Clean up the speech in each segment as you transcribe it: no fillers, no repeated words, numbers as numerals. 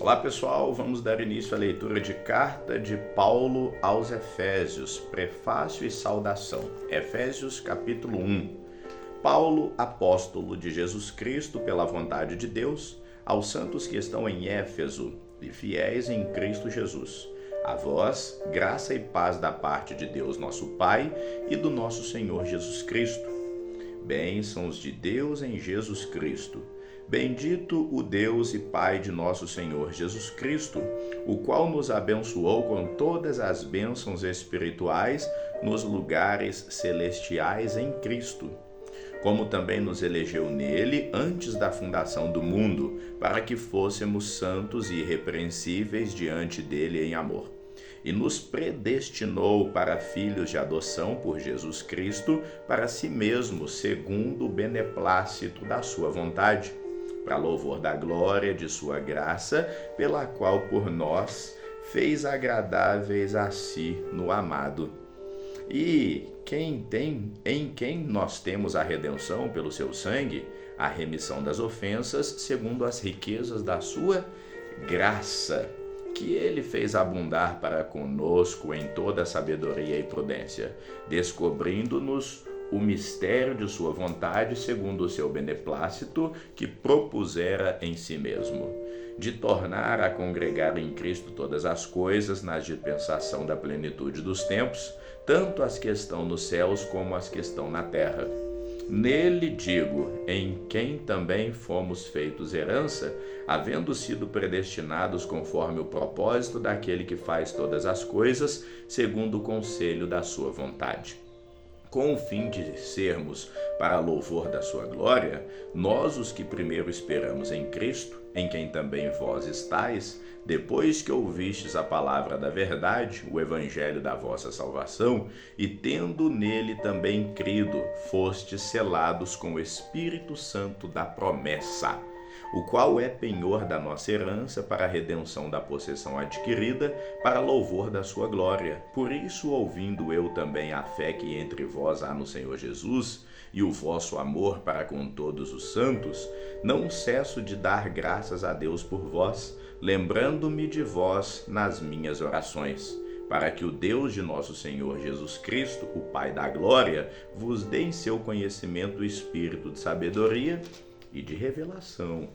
Olá pessoal, vamos dar início à leitura de carta de Paulo aos Efésios, prefácio e saudação. Efésios capítulo 1. Paulo, apóstolo de Jesus Cristo pela vontade de Deus, aos santos que estão em Éfeso e fiéis em Cristo Jesus. A vós, graça e paz da parte de Deus nosso Pai e do nosso Senhor Jesus Cristo. Bênçãos de Deus em Jesus Cristo. Bendito o Deus e Pai de nosso Senhor Jesus Cristo, o qual nos abençoou com todas as bênçãos espirituais nos lugares celestiais em Cristo, como também nos elegeu nele antes da fundação do mundo, para que fôssemos santos e irrepreensíveis diante dele em amor. E nos predestinou para filhos de adoção por Jesus Cristo, para si mesmo, segundo o beneplácito da sua vontade, para louvor da glória de sua graça, pela qual por nós fez agradáveis a si no amado. E em quem nós temos a redenção pelo seu sangue, a remissão das ofensas, segundo as riquezas da sua graça, que ele fez abundar para conosco em toda sabedoria e prudência, descobrindo-nos o mistério de sua vontade, segundo o seu beneplácito, que propusera em si mesmo, de tornar a congregar em Cristo todas as coisas na dispensação da plenitude dos tempos, tanto as que estão nos céus como as que estão na terra. Nele digo, em quem também fomos feitos herança, havendo sido predestinados conforme o propósito daquele que faz todas as coisas, segundo o conselho da sua vontade. Com o fim de sermos, para louvor da sua glória, nós os que primeiro esperamos em Cristo, em quem também vós estáis, depois que ouvistes a palavra da verdade, o evangelho da vossa salvação, e tendo nele também crido, fostes selados com o Espírito Santo da promessa, o qual é penhor da nossa herança para a redenção da possessão adquirida, para louvor da sua glória. Por isso, ouvindo eu também a fé que entre vós há no Senhor Jesus, e o vosso amor para com todos os santos, não cesso de dar graças a Deus por vós, lembrando-me de vós nas minhas orações, para que o Deus de nosso Senhor Jesus Cristo, o Pai da glória, vos dê em seu conhecimento o espírito de sabedoria e de revelação,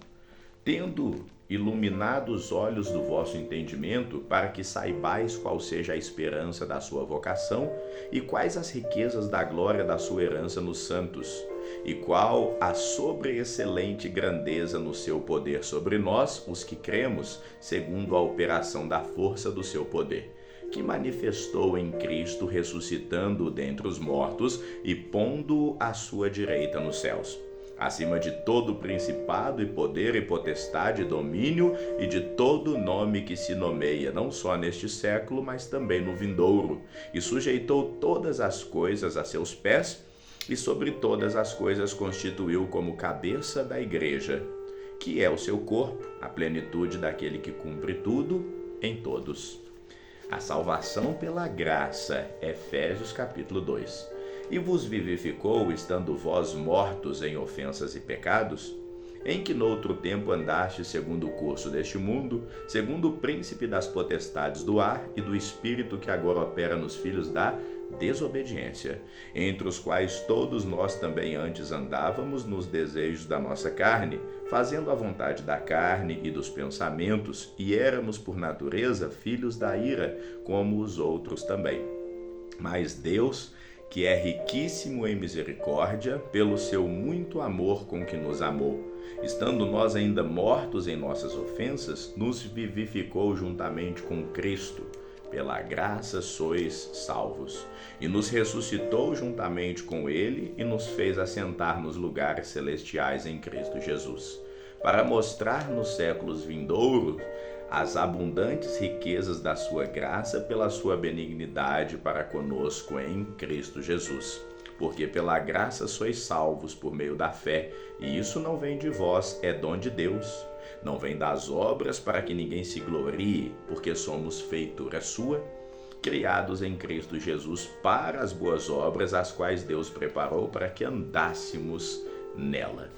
tendo iluminado os olhos do vosso entendimento, para que saibais qual seja a esperança da sua vocação e quais as riquezas da glória da sua herança nos santos, e qual a sobreexcelente grandeza no seu poder sobre nós, os que cremos, segundo a operação da força do seu poder, que manifestou em Cristo, ressuscitando-o dentre os mortos e pondo-o à sua direita nos céus, acima de todo principado e poder e potestade, domínio e de todo nome que se nomeia, não só neste século, mas também no vindouro, e sujeitou todas as coisas a seus pés, e sobre todas as coisas constituiu como cabeça da igreja, que é o seu corpo, a plenitude daquele que cumpre tudo em todos. A salvação pela graça, Efésios capítulo 2. E vos vivificou, estando vós mortos em ofensas e pecados, em que noutro tempo andastes segundo o curso deste mundo, segundo o príncipe das potestades do ar e do espírito que agora opera nos filhos da desobediência, entre os quais todos nós também antes andávamos nos desejos da nossa carne, fazendo a vontade da carne e dos pensamentos, e éramos por natureza filhos da ira, como os outros também. Mas Deus, que é riquíssimo em misericórdia, pelo seu muito amor com que nos amou, estando nós ainda mortos em nossas ofensas, nos vivificou juntamente com Cristo. Pela graça sois salvos, e nos ressuscitou juntamente com ele e nos fez assentar nos lugares celestiais em Cristo Jesus, para mostrar nos séculos vindouros as abundantes riquezas da sua graça pela sua benignidade para conosco em Cristo Jesus. Porque pela graça sois salvos por meio da fé, e isso não vem de vós, é dom de Deus. Não vem das obras para que ninguém se glorie, porque somos feitura sua, criados em Cristo Jesus para as boas obras, as quais Deus preparou para que andássemos nela.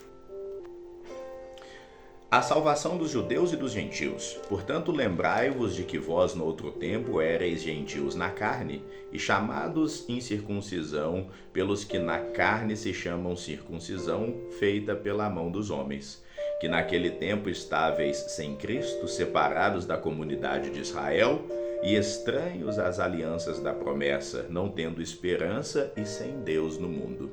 A salvação dos judeus e dos gentios. Portanto, lembrai-vos de que vós, no outro tempo, éreis gentios na carne, e chamados incircuncisão, pelos que na carne se chamam circuncisão, feita pela mão dos homens. Que naquele tempo estáveis sem Cristo, separados da comunidade de Israel, e estranhos às alianças da promessa, não tendo esperança e sem Deus no mundo.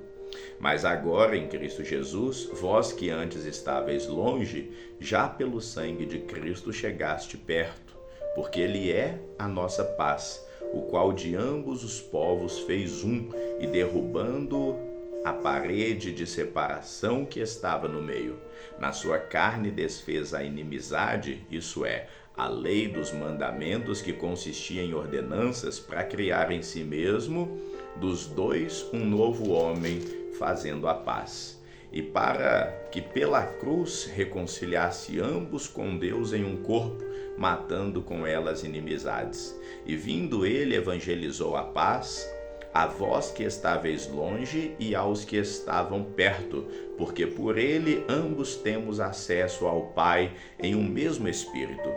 Mas agora, em Cristo Jesus, vós que antes estáveis longe, já pelo sangue de Cristo chegaste perto, porque Ele é a nossa paz, o qual de ambos os povos fez um, e derrubando a parede de separação que estava no meio, na sua carne desfez a inimizade, isso é, a lei dos mandamentos que consistia em ordenanças para criar em si mesmo dos dois um novo homem, fazendo a paz, e para que pela cruz reconciliasse ambos com Deus em um corpo, matando com elas inimizades. E vindo ele evangelizou a paz a vós que estáveis longe e aos que estavam perto, porque por ele ambos temos acesso ao Pai em um mesmo Espírito.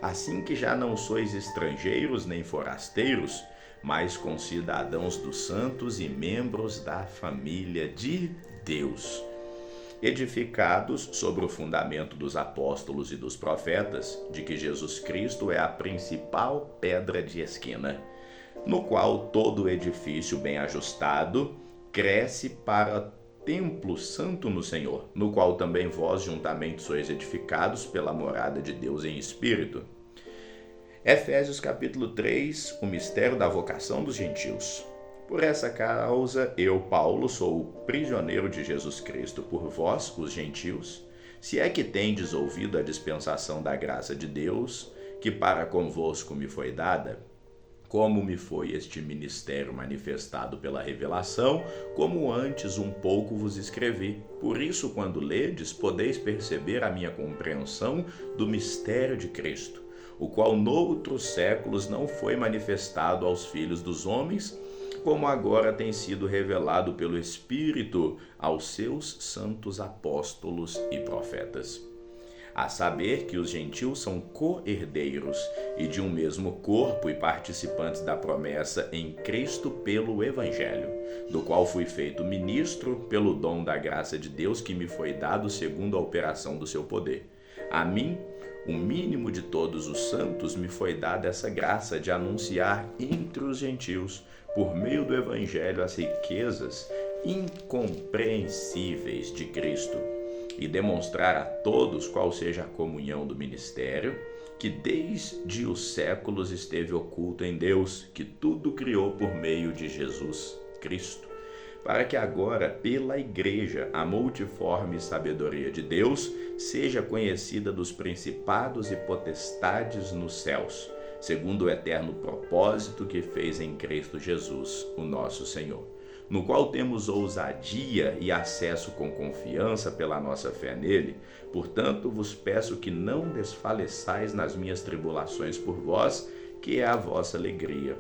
Assim que já não sois estrangeiros nem forasteiros, mas concidadãos dos santos e membros da família de Deus, edificados sobre o fundamento dos apóstolos e dos profetas, de que Jesus Cristo é a principal pedra de esquina, no qual todo edifício bem ajustado cresce para templo santo no Senhor, no qual também vós juntamente sois edificados pela morada de Deus em Espírito. Efésios capítulo 3, o mistério da vocação dos gentios. Por essa causa, eu, Paulo, sou o prisioneiro de Jesus Cristo por vós, os gentios, se é que tendes ouvido a dispensação da graça de Deus, que para convosco me foi dada, como me foi este ministério manifestado pela revelação, como antes um pouco vos escrevi. Por isso, quando ledes, podeis perceber a minha compreensão do mistério de Cristo, o qual noutros séculos não foi manifestado aos filhos dos homens, como agora tem sido revelado pelo Espírito aos seus santos apóstolos e profetas. A saber que os gentios são co-herdeiros e de um mesmo corpo e participantes da promessa em Cristo pelo Evangelho, do qual fui feito ministro pelo dom da graça de Deus que me foi dado segundo a operação do seu poder. A mim, o mínimo de todos os santos, me foi dada essa graça de anunciar entre os gentios, por meio do Evangelho, as riquezas incompreensíveis de Cristo, e demonstrar a todos qual seja a comunhão do ministério, que desde os séculos esteve oculto em Deus, que tudo criou por meio de Jesus Cristo, para que agora, pela Igreja, a multiforme sabedoria de Deus seja conhecida dos principados e potestades nos céus, segundo o eterno propósito que fez em Cristo Jesus, o nosso Senhor, no qual temos ousadia e acesso com confiança pela nossa fé nele. Portanto, vos peço que não desfaleçais nas minhas tribulações por vós, que é a vossa alegria.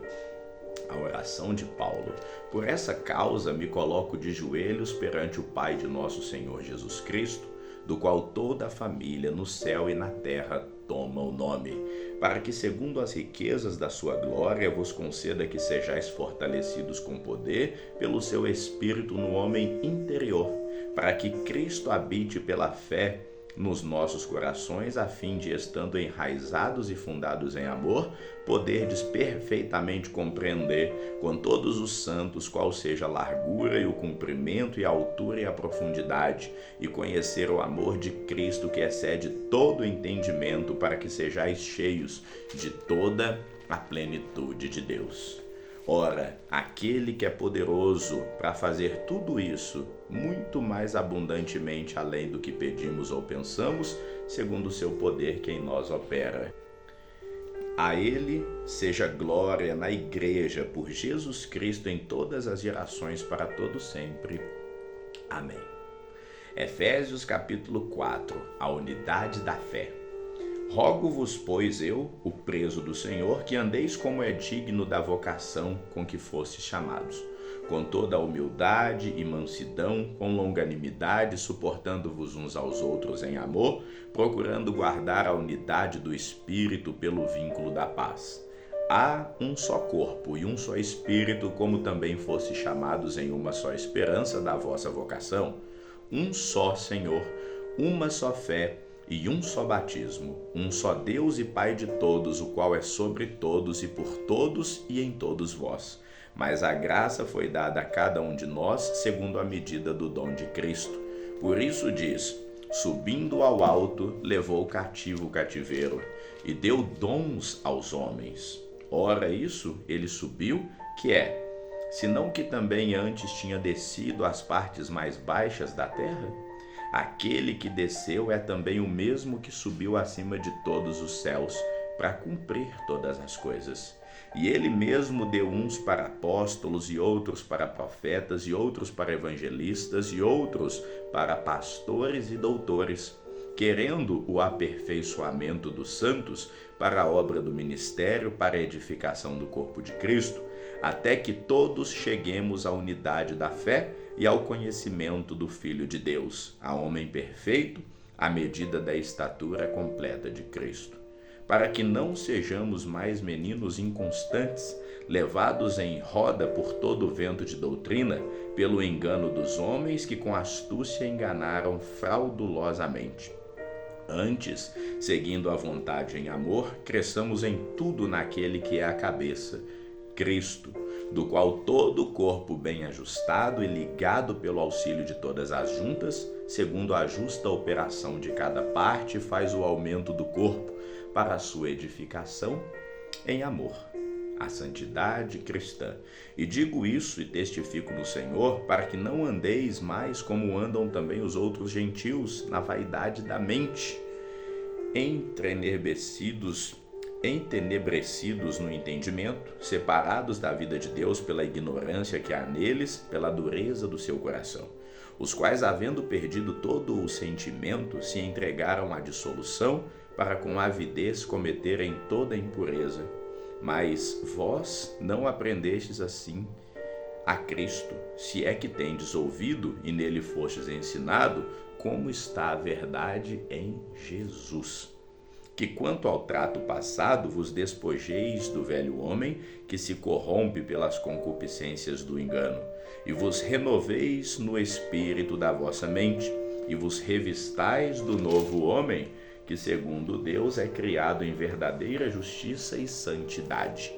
A oração de Paulo. Por essa causa me coloco de joelhos perante o Pai de nosso Senhor Jesus Cristo, do qual toda a família no céu e na terra toma o nome, para que, segundo as riquezas da sua glória, vos conceda que sejais fortalecidos com poder pelo seu Espírito no homem interior, para que Cristo habite pela fé nos nossos corações, a fim de, estando enraizados e fundados em amor, poderdes perfeitamente compreender com todos os santos qual seja a largura e o comprimento e a altura e a profundidade, e conhecer o amor de Cristo que excede todo o entendimento, para que sejais cheios de toda a plenitude de Deus. Ora, aquele que é poderoso para fazer tudo isso, muito mais abundantemente além do que pedimos ou pensamos, segundo o seu poder que em nós opera. A ele seja glória na Igreja por Jesus Cristo em todas as gerações, para todo sempre. Amém. Efésios capítulo 4, a unidade da fé. Rogo-vos, pois eu, o preso do Senhor, que andeis como é digno da vocação com que fostes chamados, com toda a humildade e mansidão, com longanimidade, suportando-vos uns aos outros em amor, procurando guardar a unidade do Espírito pelo vínculo da paz. Há um só corpo e um só Espírito, como também fosse chamados em uma só esperança da vossa vocação, um só Senhor, uma só fé e um só batismo, um só Deus e Pai de todos, o qual é sobre todos e por todos e em todos vós. Mas a graça foi dada a cada um de nós segundo a medida do dom de Cristo. Por isso diz: subindo ao alto, levou cativo o cativeiro e deu dons aos homens. Ora, isso ele subiu, que é, senão que também antes tinha descido às partes mais baixas da terra? Aquele que desceu é também o mesmo que subiu acima de todos os céus, para cumprir todas as coisas. E ele mesmo deu uns para apóstolos, e outros para profetas, e outros para evangelistas, e outros para pastores e doutores, querendo o aperfeiçoamento dos santos para a obra do ministério, para a edificação do corpo de Cristo, até que todos cheguemos à unidade da fé e ao conhecimento do Filho de Deus, a homem perfeito, à medida da estatura completa de Cristo, para que não sejamos mais meninos inconstantes, levados em roda por todo o vento de doutrina, pelo engano dos homens que com astúcia enganaram fraudulosamente. Antes, seguindo a vontade em amor, cresçamos em tudo naquele que é a cabeça, Cristo, do qual todo o corpo bem ajustado e ligado pelo auxílio de todas as juntas, segundo a justa operação de cada parte, faz o aumento do corpo para a sua edificação em amor, a santidade cristã. E digo isso e testifico no Senhor, para que não andeis mais como andam também os outros gentios, na vaidade da mente, entenebrecidos no entendimento, separados da vida de Deus pela ignorância que há neles, pela dureza do seu coração, os quais, havendo perdido todo o sentimento, se entregaram à dissolução, para com avidez cometerem toda impureza. Mas vós não aprendestes assim a Cristo, se é que tendes ouvido e nele fostes ensinado, como está a verdade em Jesus. Que quanto ao trato passado vos despojeis do velho homem, que se corrompe pelas concupiscências do engano, e vos renoveis no espírito da vossa mente, e vos revistais do novo homem, que segundo Deus é criado em verdadeira justiça e santidade.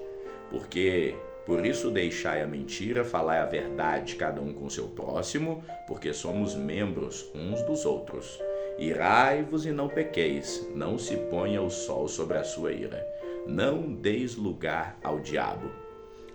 Porque por isso deixai a mentira, falai a verdade cada um com seu próximo, porque somos membros uns dos outros. Irai-vos e não pequeis, não se ponha o sol sobre a sua ira. Não deis lugar ao diabo.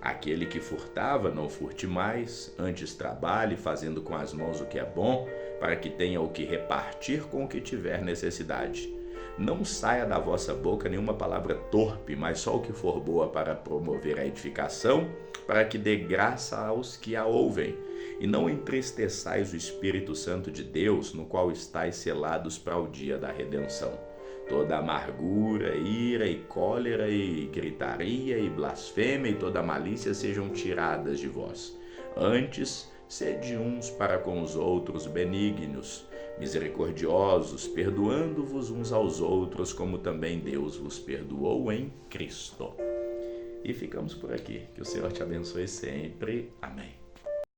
Aquele que furtava, não furte mais, antes trabalhe, fazendo com as mãos o que é bom, para que tenha o que repartir com o que tiver necessidade. Não saia da vossa boca nenhuma palavra torpe, mas só o que for boa para promover a edificação, para que dê graça aos que a ouvem. E não entristeçais o Espírito Santo de Deus, no qual estáis selados para o dia da redenção. Toda amargura, ira e cólera e gritaria e blasfêmia e toda malícia sejam tiradas de vós. Antes, sede uns para com os outros benignos, misericordiosos, perdoando-vos uns aos outros, como também Deus vos perdoou em Cristo. E ficamos por aqui. Que o Senhor te abençoe sempre. Amém.